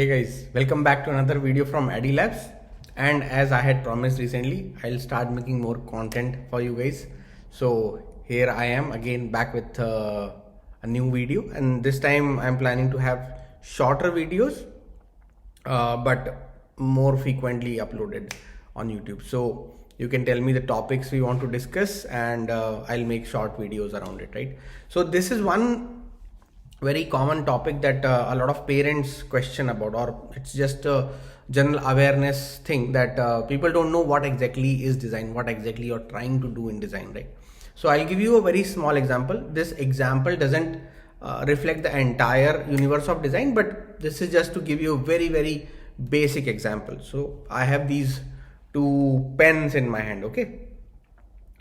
Hey guys, welcome back to another video from Addylabs. And as I had promised recently, I'll start making more content for you guys. So here I am again back with a new video, and this time I'm planning to have shorter videos, but more frequently uploaded on YouTube. So you can tell me the topics we want to discuss, and I'll make short videos around it, right? So this is one very common topic that a lot of parents question about, or it's just a general awareness thing that people don't know what exactly is design, what exactly you're trying to do in design, right? So I'll give you a very small example. This example doesn't reflect the entire universe of design, but this is just to give you a very basic example. So I have these two pens in my hand. Okay,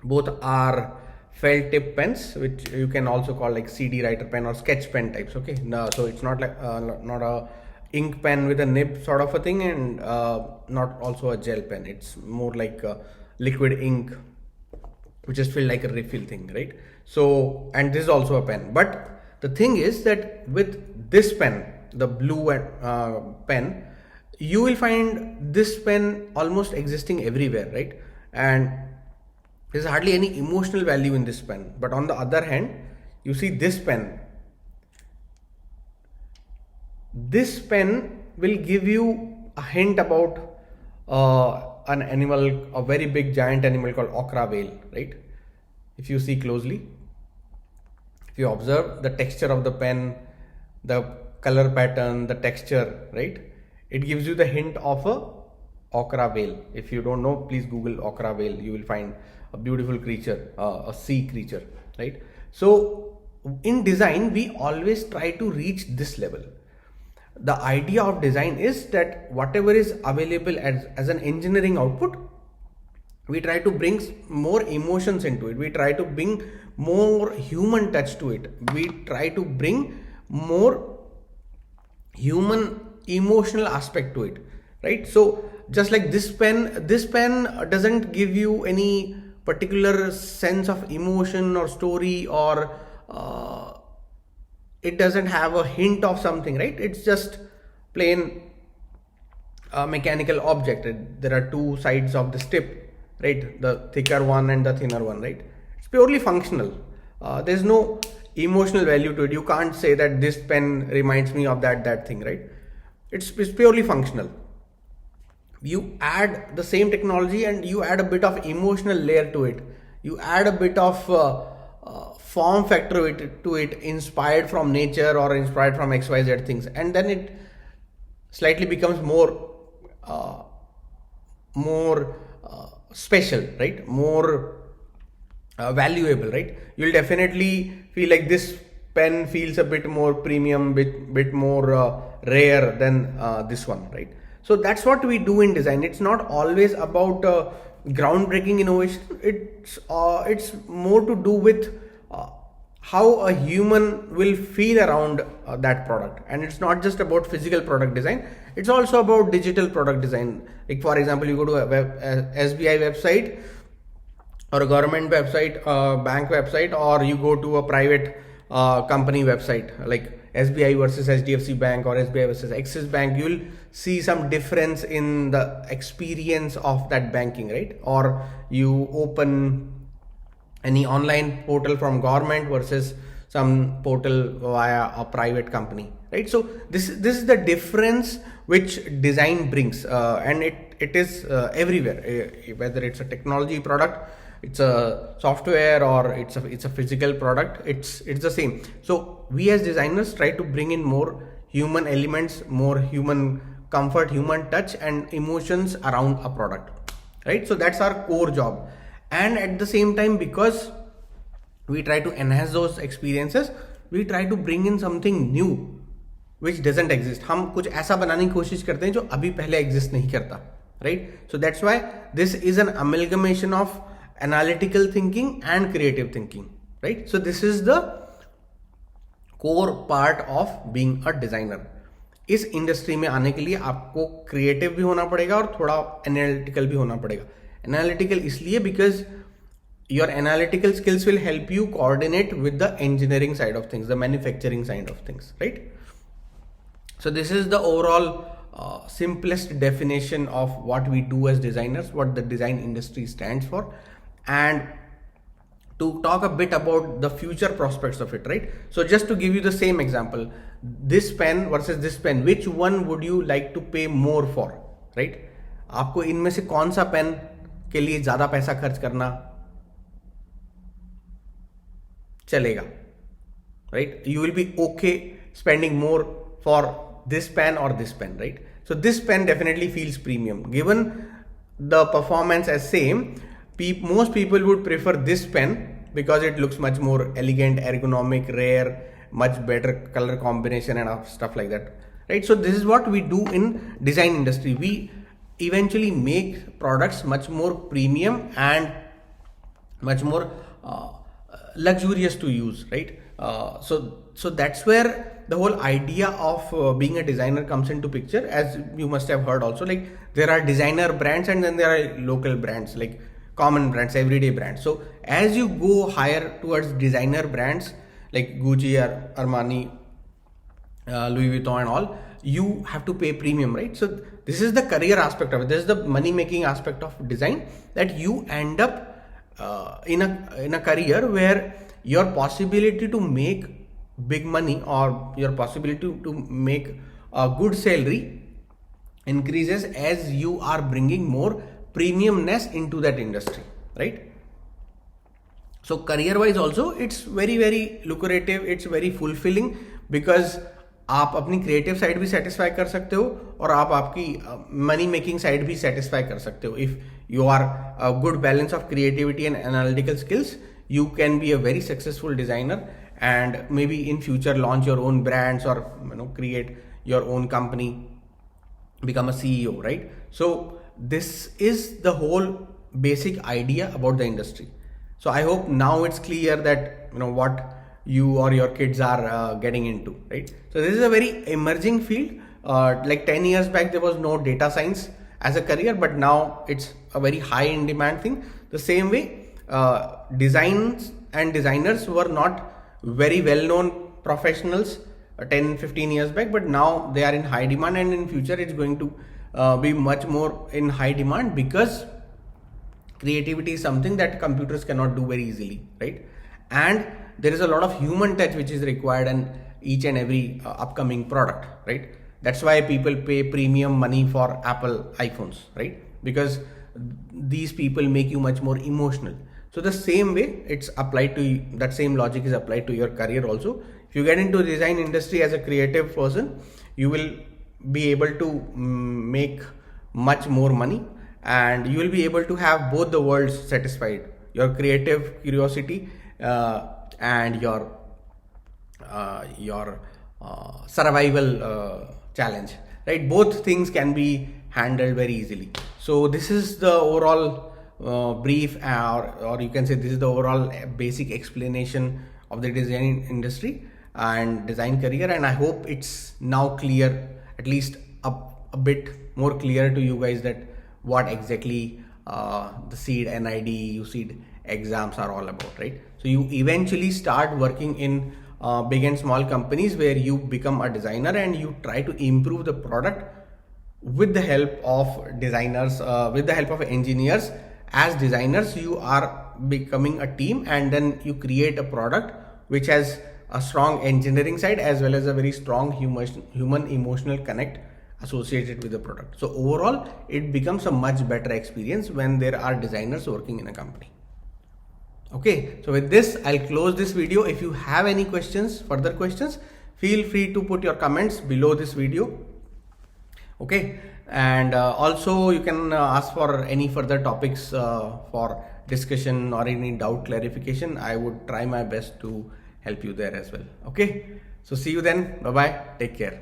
both are felt tip pens, which you can also call like CD writer pen or sketch pen types. Okay, no, so it's not like not a ink pen with a nib sort of a thing, and not also a gel pen. It's more like a liquid ink which is filled like a refill thing, right? So, and this is also a pen, but the thing is that with this pen, the blue pen, you will find this pen almost existing everywhere, right? And there's hardly any emotional value in this pen. But on the other hand, you see this pen. This pen will give you a hint about an animal, a very big giant animal called okra whale, right? If you see closely, if you observe the texture of the pen, the color pattern, the texture, right? It gives you the hint of a okra whale. If you don't know, please Google okra whale. You will find a beautiful creature, a sea creature, right? So in design, we always try to reach this level. The idea of design is that whatever is available as an engineering output, we try to bring more emotions into it. We try to bring more human touch to it. We try to bring more human emotional aspect to it, right? So just like this pen doesn't give you any particular sense of emotion or story, or it doesn't have a hint of something, right? It's just plain mechanical object. There are two sides of the tip, right? The thicker one and the thinner one, right? It's purely functional. There's no emotional value to it. You can't say that this pen reminds me of that thing, right? It's purely functional. You add the same technology and you add a bit of emotional layer to it. You add a bit of form factor to it, inspired from nature or inspired from XYZ things, and then it slightly becomes more special, right? More valuable, right? You'll definitely feel like this pen feels a bit more premium, bit more rare than this one, right? So that's what we do in design. It's not always about groundbreaking innovation. It's more to do with how a human will feel around that product. And it's not just about physical product design. It's also about digital product design. Like for example, you go to a SBI website or a government website, bank website, or you go to a private company website like SBI versus HDFC Bank or SBI versus Axis Bank. You will see some difference in the experience of that banking, right? Or you open any online portal from government versus some portal via a private company, right? So this is the difference which design brings, and it is everywhere, whether it's a technology product, it's a software, or it's a physical product. It's the same. So we as designers try to bring in more human elements, more human comfort, human touch and emotions around a product, right? So that's our core job. And at the same time, because we try to enhance those experiences, we try to bring in something new which doesn't exist. हम कुछ ऐसा बनाने की कोशिश करते हैं जो अभी पहले exist नहीं करता, right? So that's why this is an amalgamation of analytical thinking and creative thinking, right? So this is the core part of being a designer. इस इंडस्ट्री में आने के लिए आपको क्रिएटिव भी होना पड़ेगा और थोड़ा एनालिटिकल भी होना पड़ेगा. एनालिटिकल इसलिए because your analytical skills will help you coordinate with the engineering side of things, the manufacturing side of things, right? So this is the overall simplest definition of what we do as designers, what the design industry stands for. And to talk a bit about the future prospects of it, right? So just to give you the same example, this pen versus this pen, which one would you like to pay more for, right? आपको इनमें से कौन सा pen के लिए ज्यादा पैसा खर्च करना चलेगा, right? You will be okay spending more for this pen or this pen, right? So this pen definitely feels premium given the performance as same. Most people would prefer this pen because it looks much more elegant, ergonomic, rare, much better color combination and stuff like that, right? So this is what we do in design industry. We eventually make products much more premium and much more luxurious to use, right? So that's where the whole idea of being a designer comes into picture. As you must have heard also, like there are designer brands and then there are local brands, like common brands, everyday brands. So as you go higher towards designer brands like Gucci or Armani, Louis Vuitton and all, you have to pay premium, right? So this is the career aspect of it. This is the money making aspect of design, that you end up in a career where your possibility to make big money or your possibility to make a good salary increases as you are bringing more premiumness into that industry, right? So career wise also it's very lucrative, it's very fulfilling, because आप अपनी creative side भी satisfy कर सकते हो और आप आपकी money making side भी सेटिस्फाई कर सकते हो. If you are a good balance of creativity and analytical skills, you can be a very successful designer and maybe in future launch your own brands or create your own company, become a CEO, right? So this is the whole basic idea about the industry. So I hope now it's clear that what you or your kids are getting into, right? So this is a very emerging field. Like 10 years back there was no data science as a career, but now it's a very high in demand thing. The same way designs and designers were not very well known professionals 10-15 years back, but now they are in high demand, and in future it's going to be much more in high demand, because creativity is something that computers cannot do very easily, right? And there is a lot of human touch which is required in each and every upcoming product, right? That's why people pay premium money for Apple iPhones, right? Because these people make you much more emotional. So the same way it's applied to that same logic is applied to your career also. If you get into design industry as a creative person, you will be able to make much more money, and you will be able to have both the worlds satisfied, your creative curiosity and your survival challenge, right? Both things can be handled very easily. So this is the overall brief, or you can say this is the overall basic explanation of the design industry and design career, and I hope it's now clear, at least a bit more clear to you guys, that what exactly the SEED, NID, USEED exams are all about, right? So you eventually start working in big and small companies where you become a designer and you try to improve the product with the help of designers, with the help of engineers. As designers, you are becoming a team, and then you create a product which has a strong engineering side as well as a very strong human emotional connect associated with the product. So overall, it becomes a much better experience when there are designers working in a company. Okay, so with this, I'll close this video. If you have any questions, further questions, feel free to put your comments below this video. Okay, and also you can ask for any further topics for discussion or any doubt clarification. I would try my best to help you there as well. Okay, so see you then. Bye bye, take care.